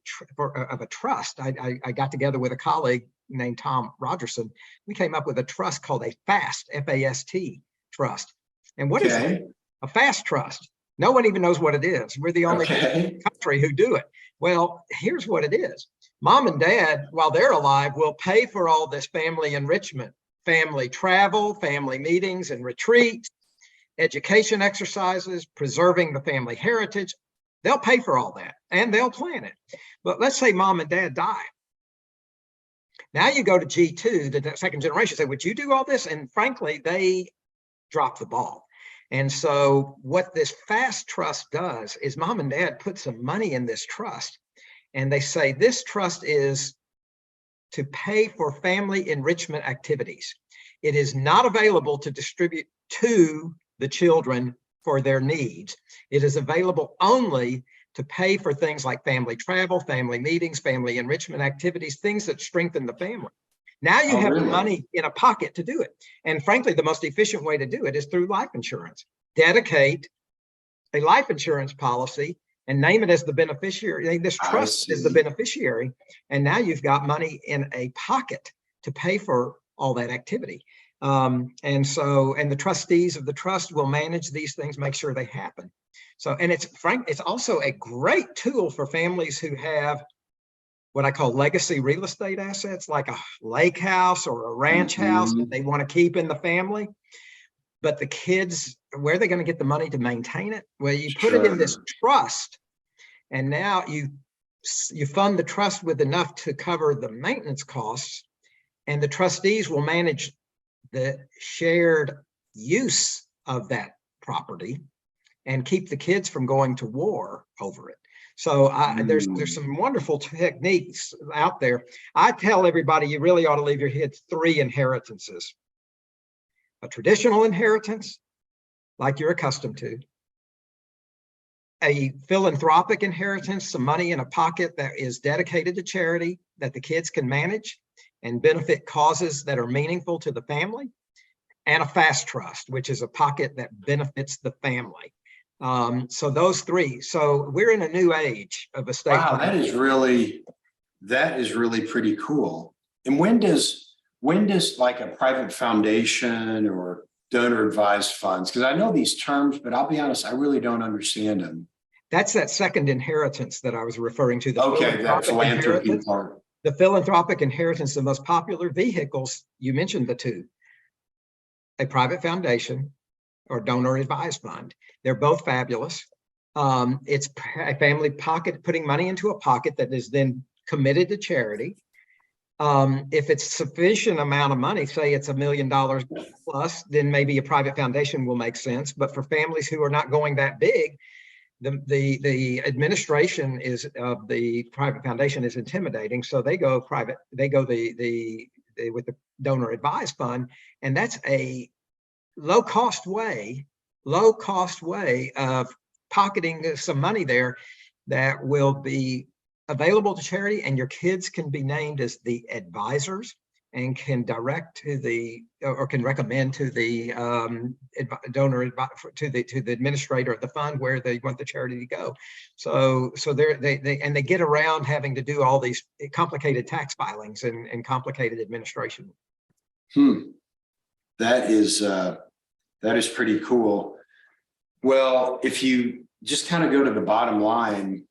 trust. I got together with a colleague named Tom Rogerson. We came up with a trust called a FAST, F-A-S-T trust. And what is that? A FAST trust. No one even knows what it is. We're the only country who do it. Well, here's what it is. Mom and dad, while they're alive, will pay for all this family enrichment, family travel, family meetings and retreats, education exercises, preserving the family heritage. They'll pay for all that and they'll plan it. But let's say mom and dad die. Now you go to G2, the second generation, say, would you do all this? And frankly, they drop the ball. And so what this FAST trust does is mom and dad put some money in this trust, and they say this trust is to pay for family enrichment activities. It is not available to distribute to the children for their needs. It is available only to pay for things like family travel, family meetings, family enrichment activities, things that strengthen the family. Now you have the money in a pocket to do it. And frankly, the most efficient way to do it is through life insurance. Dedicate a life insurance policy and name it as the beneficiary. This trust is the beneficiary. And now you've got money in a pocket to pay for all that activity. And the trustees of the trust will manage these things, make sure they happen. So, and it's also a great tool for families who have what I call legacy real estate assets, like a lake house or a ranch house that they want to keep in the family. But the kids, where are they going to get the money to maintain it? Well, you put it in this trust, and now you fund the trust with enough to cover the maintenance costs, and the trustees will manage the shared use of that property and keep the kids from going to war over it. So there's some wonderful techniques out there. I tell everybody you really ought to leave your kids 3 inheritances: a traditional inheritance, like you're accustomed to, a philanthropic inheritance, some money in a pocket that is dedicated to charity that the kids can manage and benefit causes that are meaningful to the family, and a fast trust, which is a pocket that benefits the family. So those 3. So we're in a new age of estate Wow, planning. that is really pretty cool. And when does like a private foundation or donor advised funds, because I know these terms, but I'll be honest, I really don't understand them. That's that second inheritance that I was referring to. Okay, that philanthropy part. The philanthropic inheritance, the most popular vehicles, you mentioned the 2, a private foundation or donor advised fund. They're both fabulous. It's a family pocket, putting money into a pocket that is then committed to charity. If it's sufficient amount of money, say it's $1 million plus, then maybe a private foundation will make sense. But for families who are not going that big, the administration of the private foundation is intimidating. So they go private, they go with the donor advised fund, and that's a low cost way of pocketing some money there that will be available to charity, and your kids can be named as the advisors and can direct to the, or can recommend to the donor, to the administrator of the fund where they want the charity to go. So they get around having to do all these complicated tax filings and complicated administration. That is pretty cool. Well, if you just kind of go to the bottom line,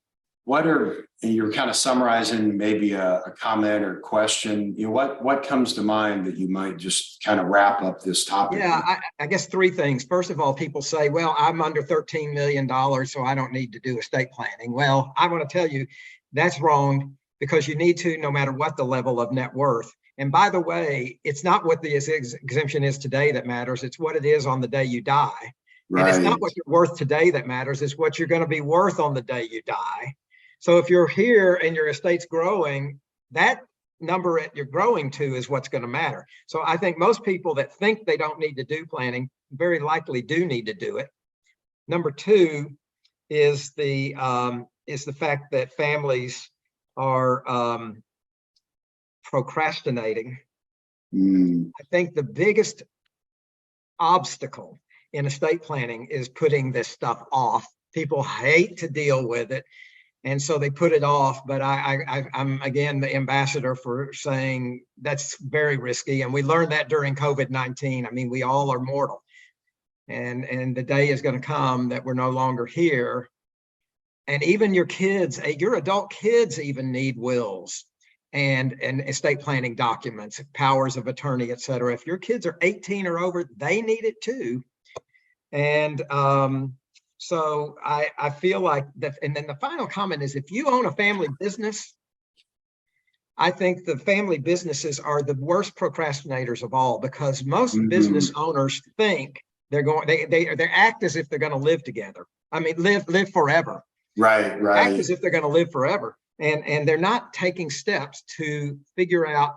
and you're kind of summarizing maybe a comment or question, what comes to mind that you might just kind of wrap up this topic? Yeah, I guess 3 things. First of all, people say, well, I'm under $13 million, so I don't need to do estate planning. Well, I want to tell you that's wrong, because you need to, no matter what the level of net worth. And by the way, it's not what the exemption is today that matters. It's what it is on the day you die. Right. And it's not what you're worth today that matters. It's what you're going to be worth on the day you die. So if you're here and your estate's growing, that number you're growing to is what's going to matter. So I think most people that think they don't need to do planning very likely do need to do it. Number 2 is the fact that families are procrastinating. I think the biggest obstacle in estate planning is putting this stuff off. People hate to deal with it, and so they put it off. But I'm again the ambassador for saying that's very risky, and we learned that during COVID-19. I mean, we all are mortal, and the day is going to come that we're no longer here. And even your kids, your adult kids, even need wills and estate planning documents, powers of attorney, et cetera. If your kids are 18 or over, they need it too. And so I feel like that. And then the final comment is, if you own a family business, I think the family businesses are the worst procrastinators of all, because most business owners think they act as if they're going to live together. I mean, live forever. Right. Act as if they're going to live forever. And they're not taking steps to figure out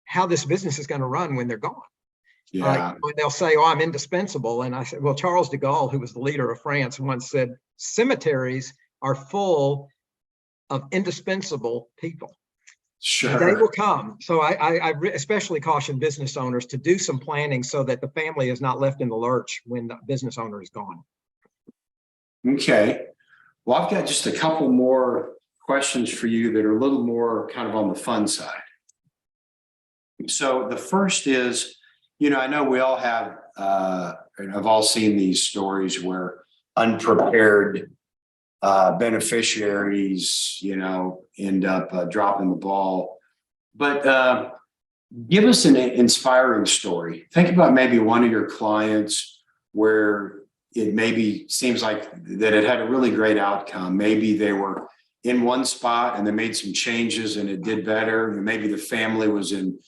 how this business is going to run when they're gone. Yeah. When they'll say, oh, I'm indispensable. And I said, well, Charles de Gaulle, who was the leader of France, once said, cemeteries are full of indispensable people. Sure. They will come. So I especially caution business owners to do some planning so that the family is not left in the lurch when the business owner is gone. Okay. Well, I've got just a couple more questions for you that are a little more kind of on the fun side. So the first is, I know we all have, and I've all seen these stories where unprepared beneficiaries, end up dropping the ball. But give us an inspiring story. Think about maybe one of your clients where it maybe seems like that it had a really great outcome. Maybe they were in one spot and they made some changes and it did better. And maybe the family was in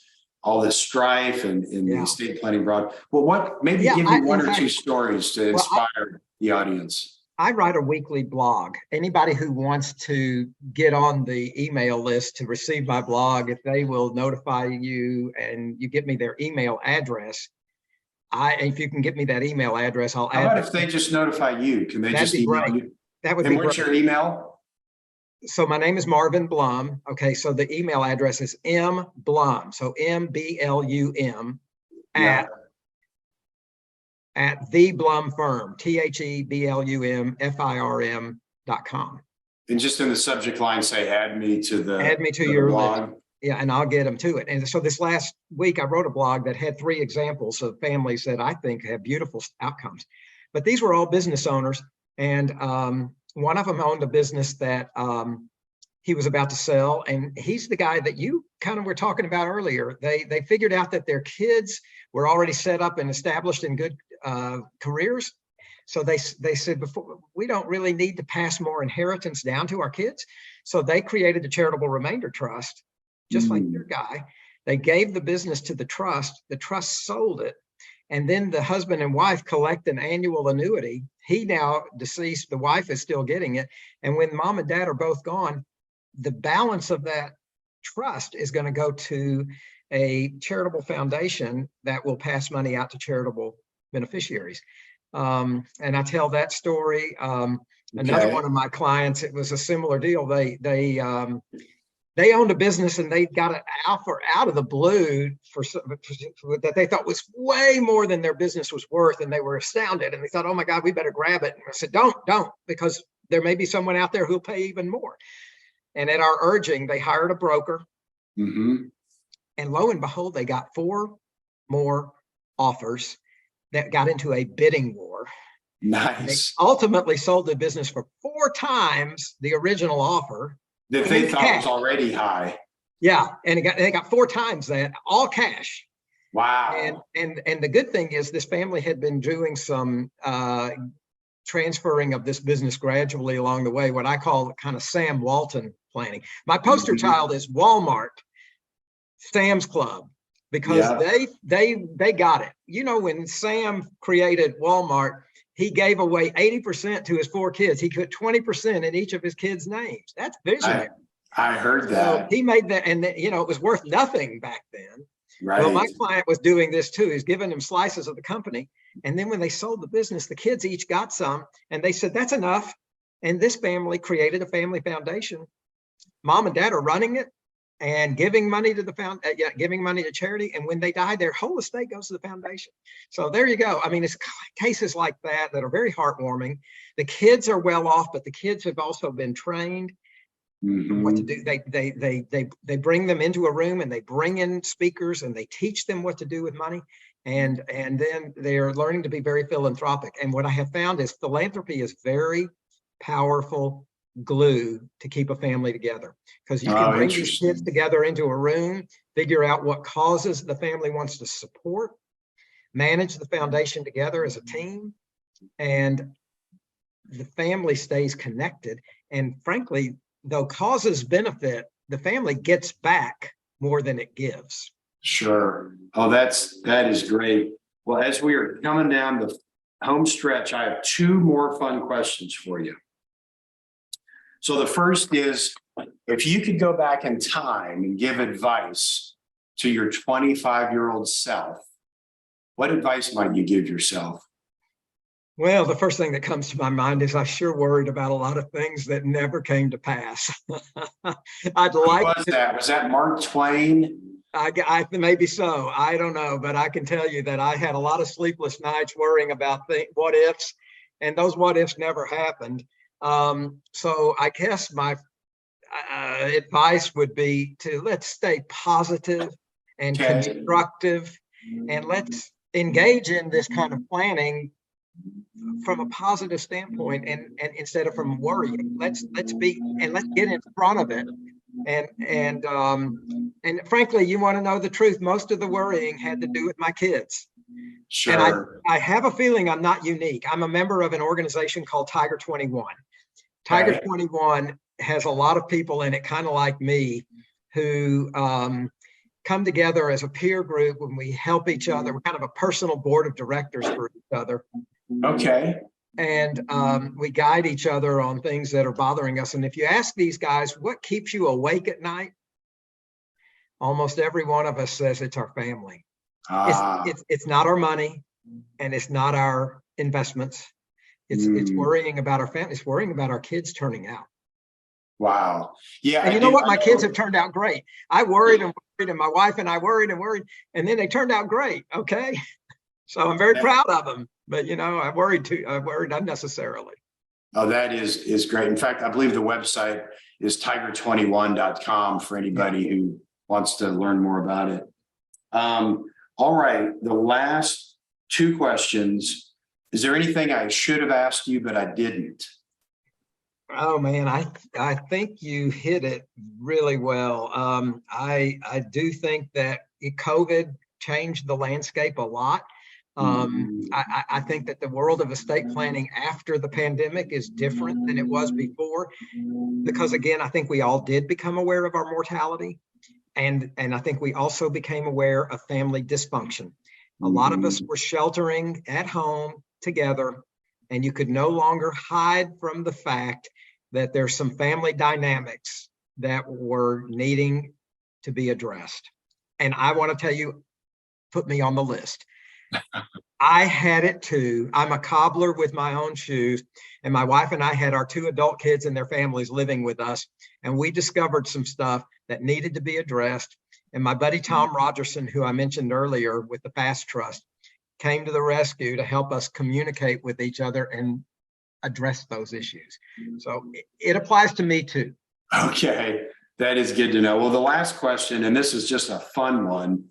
all this strife and in the estate planning broad. Well, maybe give me one or two stories to inspire the audience. I write a weekly blog. Anybody who wants to get on the email list to receive my blog, if they will notify you and you give me their email address, if you can give me that email address, I'll add. How about if they just notify you? Can they just email you? That would be great. What's your email? So my name is Marvin Blum. Okay, so the email address is mblum. So MBLUM at the Blum Firm, TheBlumFirm.com. And just in the subject line, say, add me to your blog. List. Yeah, and I'll get them to it. And so this last week, I wrote a blog that had 3 examples of families that I think have beautiful outcomes. But these were all business owners. And one of them owned a business that he was about to sell. And he's the guy that you kind of were talking about earlier. They figured out that their kids were already set up and established in good careers. So they said, before, we don't really need to pass more inheritance down to our kids. So they created a charitable remainder trust, just like your guy. They gave the business to the trust sold it. And then the husband and wife collect an annual annuity. He now deceased, the wife is still getting it. And when mom and dad are both gone, the balance of that trust is going to go to a charitable foundation that will pass money out to charitable beneficiaries. And I tell that story. Another one of my clients, it was a similar deal. They owned a business and they got an offer out of the blue for that they thought was way more than their business was worth. And they were astounded and they thought, oh my God, we better grab it. And I said, don't, because there may be someone out there who'll pay even more. And at our urging, they hired a broker. And lo and behold, they got 4 more offers that got into a bidding war. Nice. They ultimately sold the business for 4 times the original offer. That they thought was already high. Yeah, and they got 4 times that, all cash. Wow. And the good thing is this family had been doing some transferring of this business gradually along the way, what I call kind of Sam Walton planning. My poster child is Walmart, Sam's Club, because they got it. When Sam created Walmart, he gave away 80% to his 4 kids. He put 20% in each of his kids' names. That's visionary. I heard that. So he made that, and it was worth nothing back then. Right. Well, my client was doing this too. He's giving them slices of the company. And then when they sold the business, the kids each got some, and they said, that's enough. And this family created a family foundation. Mom and dad are running it and giving money to giving money to charity. And when they die, their whole estate goes to the foundation. So there you go. I mean, it's cases like that are very heartwarming. The kids are well off, but the kids have also been trained what to do. They bring them into a room and they bring in speakers and they teach them what to do with money. And then they're learning to be very philanthropic. And what I have found is philanthropy is very powerful glue to keep a family together, because you can bring these kids together into a room, figure out what causes the family wants to support, manage the foundation together as a team, and the family stays connected. And frankly, though causes benefit, the family gets back more than it gives. Sure. Oh, that is great. Well, as we are coming down the home stretch, I have 2 more fun questions for you. So the first is, if you could go back in time and give advice to your 25-year-old self, what advice might you give yourself? Well, the first thing that comes to my mind is I sure worried about a lot of things that never came to pass. Was that Mark Twain? I maybe so. I don't know, but I can tell you that I had a lot of sleepless nights worrying about what ifs, and those what ifs never happened. So I guess my advice would be to let's stay positive and Okay. constructive, and let's engage in this kind of planning from a positive standpoint, and instead of from worrying. Let's be, and let's get in front of it. And frankly, you want to know the truth, most of the worrying had to do with my kids. Sure. And I have a feeling I'm not unique. I'm a member of an organization called Tiger 21. Tiger 21 has a lot of people in it, kind of like me, who come together as a peer group when we help each other. We're kind of a personal board of directors for each other. Okay. And we guide each other on things that are bothering us. And if you ask these guys, what keeps you awake at night? Almost every one of us says it's our family. It's not our money, and it's not our investments. It's worrying about our family. It's worrying about our kids turning out. Wow. Yeah. And you know what? My kids have turned out great. I worried and worried, and my wife and I worried and worried, and then they turned out great. Okay. So I'm very proud of them. But, you know, I worried unnecessarily. Oh, that is great. In fact, I believe the website is tiger21.com for anybody who wants to learn more about it. All right. The last two questions. Is there anything I should have asked you, but I didn't? Oh man, I think you hit it really well. I do think that COVID changed the landscape a lot. I think that the world of estate planning after the pandemic is different than it was before, because again, I think we all did become aware of our mortality, and I think we also became aware of family dysfunction. A lot of us were sheltering at home together, and you could no longer hide from the fact that there's some family dynamics that were needing to be addressed. And I want to tell you, put me on the list. I had it too. I'm a cobbler with my own shoes, and my wife and I had our two adult kids and their families living with us, and we discovered some stuff that needed to be addressed. And my buddy Tom Rogerson, who I mentioned earlier with the Past Trust, came to the rescue to help us communicate with each other and address those issues. So it applies to me too. Okay, that is good to know. Well, the last question, and this is just a fun one.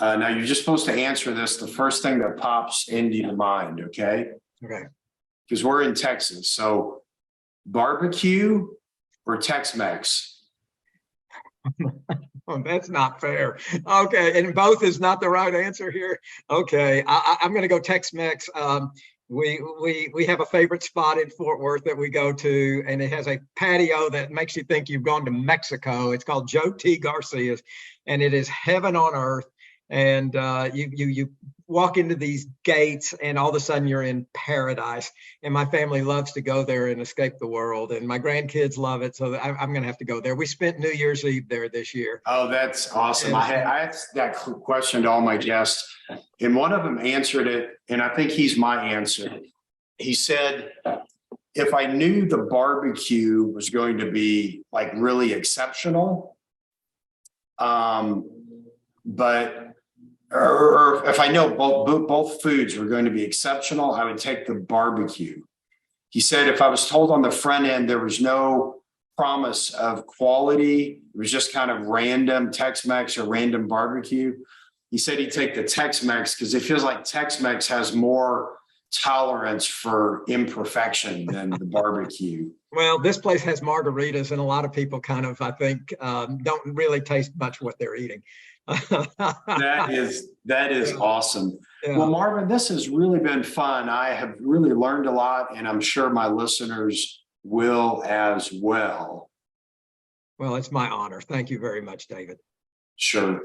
Now you're just supposed to answer this the first thing that pops into your mind, okay? Okay. Because we're in Texas. So barbecue or Tex-Mex? Oh, that's not fair. Okay, and both is not the right answer here. Okay, I'm going to go Tex-Mex. We have a favorite spot in Fort Worth that we go to, and it has a patio that makes you think you've gone to Mexico. It's called Joe T. Garcia's, and it is heaven on earth. And you walk into these gates, and all of a sudden you're in paradise. And my family loves to go there and escape the world, and my grandkids love it. So I'm going to have to go there. We spent New Year's Eve there this year. Oh, that's awesome. I asked that question to all my guests, and one of them answered it, and I think he's my answer. He said, if I knew the barbecue was going to be like really exceptional, but or if I know both foods were going to be exceptional, I would take the barbecue. He said, if I was told on the front end there was no promise of quality, it was just kind of random Tex-Mex or random barbecue, he said he'd take the Tex-Mex because it feels like Tex-Mex has more tolerance for imperfection than the barbecue. Well, this place has margaritas, and a lot of people kind of, I think, don't really taste much what they're eating. That is awesome. Yeah. Well, Marvin, this has really been fun. I have really learned a lot, and I'm sure my listeners will as well. Well, it's my honor. Thank you very much, David. Sure.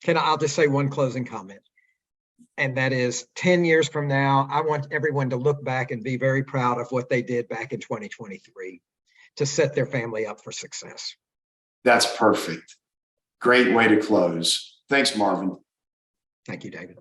I'll just say one closing comment. And that is 10 years from now, I want everyone to look back and be very proud of what they did back in 2023 to set their family up for success. That's perfect. Great way to close. Thanks, Marvin. Thank you, David.